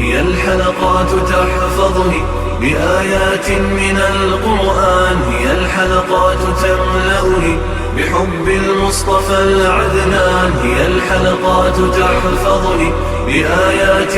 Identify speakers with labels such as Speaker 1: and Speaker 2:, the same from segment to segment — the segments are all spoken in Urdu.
Speaker 1: هي الحلقات تحفظني بآيات من القرآن، هي الحلقات تملأني بحب المصطفى العدنان، هي الحلقات تحفظني بآيات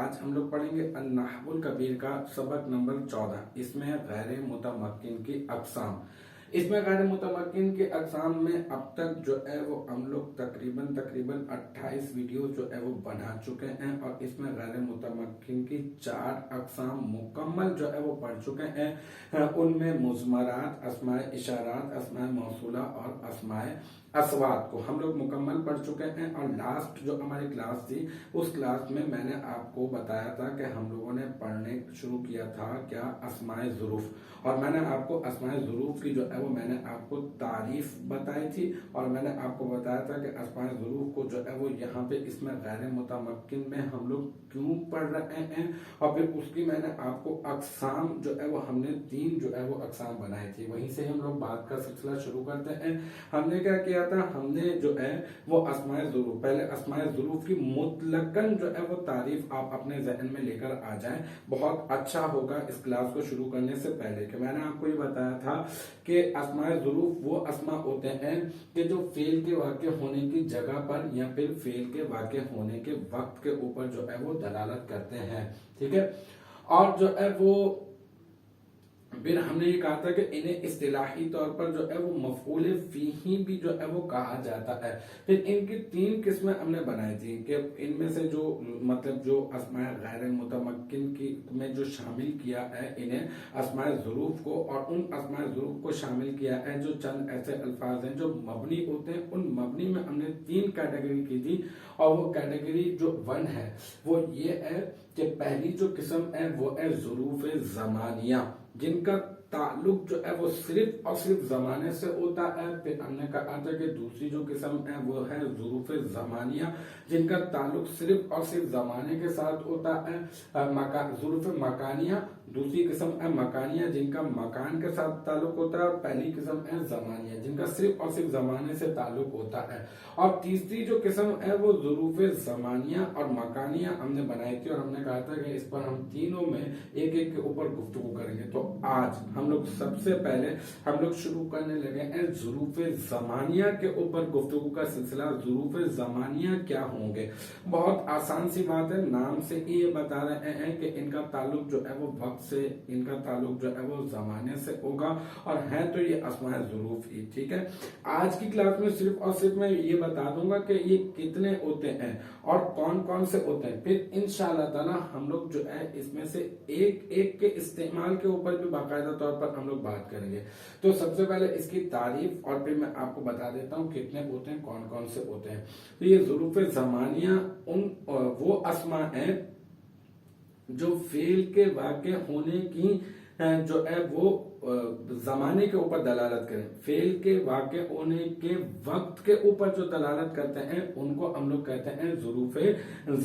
Speaker 2: آج ہم لوگ پڑھیں گے النحو الکبیر کا سبق نمبر 14۔ اس میں غیر متمکن کی اقسام۔ اس میں غیر متمکن کے اقسام میں اب تک جو ہے وہ ہم لوگ تقریباً 28 ویڈیو جو ہے وہ بنا چکے ہیں، اور اس میں غیر متمکن کی 4 اقسام مکمل جو ہے وہ پڑھ چکے ہیں۔ ان میں مضمرات، اسماء اشارات، اسماء موصولہ اور اسماء اصوات کو ہم لوگ مکمل پڑھ چکے ہیں۔ اور لاسٹ جو ہماری کلاس تھی اس کلاس میں میں نے آپ کو بتایا تھا کہ ہم لوگوں نے پڑھنے شروع کیا تھا کیا اسماء ظروف، اور میں نے آپ کو اسماء ظروف کی جو ہے وہ میں نے آپ کو تعریف بتائی تھی، اور میں نے آپ کو بتایا تھا کہ اسماء ظروف کو جو ہے وہ یہاں پہ اس میں غیر متمکن میں ہم لوگ کیوں پڑھ رہے ہیں، اور پھر اس کی میں نے آپ کو اقسام جو ہے وہ ہم نے 3 جو ہے وہ اقسام بنائی تھی۔ وہیں سے ہم لوگ بات کا سلسلہ شروع کرتے ہیں۔ ہم نے کیا کیا تھا، ہم نے جو ہے وہ اسماء ظروف، پہلے اسماء ظروف کی مطلقاً جو ہے وہ تعریف آپ اپنے ذہن میں لے کر آ جائیں، بہت اچھا ہوگا اس کلاس کو شروع کرنے سے پہلے۔ کہ میں نے آپ کو یہ بتایا تھا کہ اسماء ظروف وہ اسماء ہوتے ہیں کہ جو فعل کے واقع ہونے کی جگہ پر یا پھر فعل کے واقع ہونے کے وقت کے اوپر جو ہے وہ دلالت کرتے ہیں، ٹھیک ہے۔ اور جو ہے وہ پھر ہم نے یہ کہا تھا کہ انہیں اصطلاحی طور پر جو ہے وہ مفعول فیہ بھی جو ہے وہ کہا جاتا ہے۔ پھر ان کی 3 قسمیں ہم نے بنائی تھی کہ ان میں سے جو مطلب جو اسماء غیر متمکن کی میں جو شامل کیا ہے انہیں اسماء ظروف کو، اور ان اسماء ظروف کو شامل کیا ہے جو چند ایسے الفاظ ہیں جو مبنی ہوتے ہیں۔ ان مبنی میں ہم نے 3 کیٹیگری کی تھی، اور وہ کیٹیگری جو 1 ہے وہ یہ ہے کہ پہلی جو قسم ہے وہ ہے ظروف زمانیہ، جن کا تعلق جو ہے وہ صرف اور صرف زمانے سے ہوتا ہے۔ پھر ہم نے کہا تھا کہ دوسری جو قسم ہے وہ ہے ظروف زمانیہ، جن کا تعلق صرف اور صرف زمانے کے ساتھ ہوتا ہے۔ ظروف مکانیہ دوسری قسم ہے مکانیہ، جن کا مکان کے ساتھ تعلق ہوتا ہے، اور پہلی قسم ہے زمانیہ، جن کا صرف اور صرف زمانے سے تعلق ہوتا ہے۔ اور تیسری جو قسم ہے وہ ظروف زمانیہ اور مکانیہ ہم نے بنائی تھی، اور ہم نے کہا تھا کہ اس پر ہم تینوں میں ایک ایک کے اوپر گفتگو کریں گے۔ تو آج ہم لوگ سب سے پہلے ہم لوگ شروع کرنے لگے ہیں ظروف زمانیہ کے اوپر گفتگو کا سلسلہ۔ ظروف زمانیہ کیا ہوں گے؟ بہت آسان سی بات ہے، نام سے ہی یہ بتا رہے ہیں کہ ان کا تعلق جو ہے وہ وقت سے، ان کا تعلق جو ہے وہ زمانے سے ہوگا، اور ہیں تو یہ اسماء ظروف ہی، ٹھیک ہے۔ آج کی کلاس میں صرف اور صرف میں یہ بتا دوں گا کہ یہ کتنے ہوتے ہیں اور کون کون سے ہوتے ہیں۔ پھر انشاءاللہ تعالی ہم لوگ جو ہے اس میں سے ایک ایک کے استعمال کے اوپر بھی باقاعدہ طور پر ہم لوگ بات کریں گے۔ تو سب سے پہلے اس کی تعریف، اور پھر میں آپ کو بتا دیتا ہوں کتنے ہوتے ہیں، کون کون سے ہوتے ہیں۔ تو یہ ظروف زمانیہ وہ اسماء ہیں جو فعل کے واقع ہونے کی جو ہے وہ زمانے کے اوپر دلالت کریں، فعل کے واقع ہونے کے وقت کے اوپر جو دلالت کرتے ہیں ان کو ہم لوگ کہتے ہیں ظروف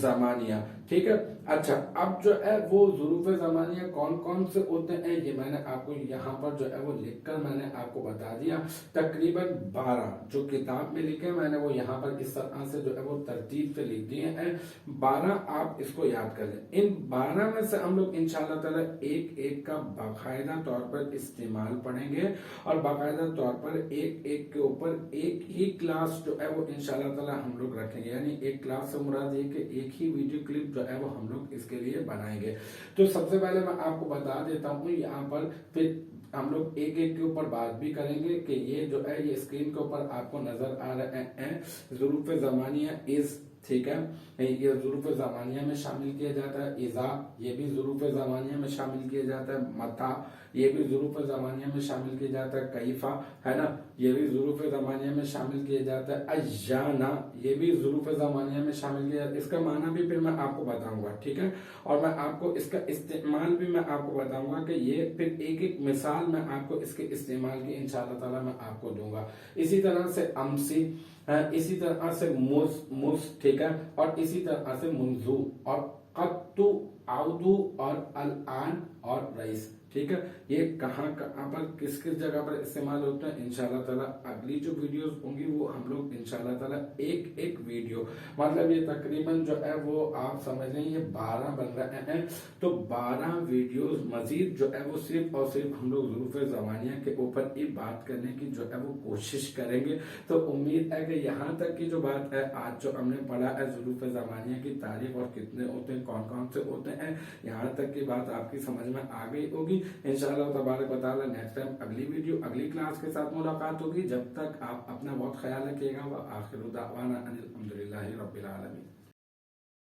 Speaker 2: زمانیہ، ٹھیک ہے۔ اچھا، اب جو ہے وہ ظروف زمانیہ کون کون سے ہوتے ہیں یہ میں نے آپ کو یہاں پر جو ہے وہ لکھ کر میں نے آپ کو بتا دیا۔ تقریباً 12 جو کتاب میں لکھے میں نے وہ یہاں پر اس طرح سے جو ہے وہ ترتیب سے لکھ دیے ہیں۔ 12 آپ اس کو یاد کر لیں۔ ان 12 میں سے ہم لوگ انشاءاللہ تعالی ایک ایک کا باقاعدہ طور پر استعمال پڑھیں گے، اور باقاعدہ طور پر ایک ایک کے اوپر ایک ہی کلاس جو ہے وہ انشاءاللہ تعالی ہم لوگ رکھیں گے۔ یعنی ایک کلاس سے مراد یہ کہ ایک ہی ویڈیو کلپ جو ہے وہ ہم لوگ اس کے لیے بنائیں گے۔ تو سب سے پہلے میں آپ کو بتا دیتا ہوں یہاں پر، پھر ہم لوگ ایک ایک کے اوپر بات بھی کریں گے کہ یہ جو ہے یہ اسکرین کے اوپر آپ کو نظر آ رہے ہیں ظروف زمانیہ از، ٹھیک ہے، یہ ظروف زمانیہ میں شامل کیا جاتا ہے۔ اذا یہ بھی ظروف زمانیہ میں شامل کیا جاتا ہے۔ متا یہ بھی ظروف زمانیہ میں شامل کیا جاتا ہے۔ کیفا ہے نا، یہ بھی ظروف زمانیہ میں شامل کیا جاتا ہے۔ ایانا یہ بھی ظروف زمانیہ میں شامل کیا جاتا ہے۔ اس کا معنی بھی پھر میں آپ کو بتاؤں گا، ٹھیک ہے، اور میں آپ کو اس کا استعمال بھی میں آپ کو بتاؤں گا کہ یہ پھر ایک ایک مثال میں آپ کو اس کے استعمال کی انشاءاللہ تعالی میں آپ کو دوں گا۔ اسی طرح سے امسی، اسی طرح سے مز، ٹھیک ہے، اور اسی طرح سے منذو، اور قطو، عودو، اور الان، اور رئیس، ٹھیک ہے، یہ کہاں کہاں پر کس کس جگہ پر استعمال ہوتے ہیں انشاءاللہ تعالیٰ اگلی جو ویڈیوز ہوں گی وہ ہم لوگ انشاءاللہ تعالیٰ ایک ایک ویڈیو، مطلب یہ تقریباً جو ہے وہ آپ سمجھ لیں یہ 12 بن رہے ہیں، تو 12 ویڈیوز مزید جو ہے وہ صرف اور صرف ہم لوگ حروف زبانیہ کے اوپر ہی بات کرنے کی جو ہے وہ کوشش کریں گے۔ تو امید ہے کہ یہاں تک کی جو بات ہے آج جو ہم نے پڑھا ہے حروف زبانیہ کی تعریف اور کتنے ہوتے ہیں، کون کون سے ہوتے ہیں، یہاں تک کی بات آپ کی سمجھ میں آ گئی ہوگی۔ انشاءاللہ تبارک و تعالی نیکسٹ ٹائم اگلی ویڈیو اگلی کلاس کے ساتھ ملاقات ہوگی۔ جب تک آپ اپنا بہت خیال رکھیے گا۔ وآخر دعوانا ان الحمدللہ رب العالمین۔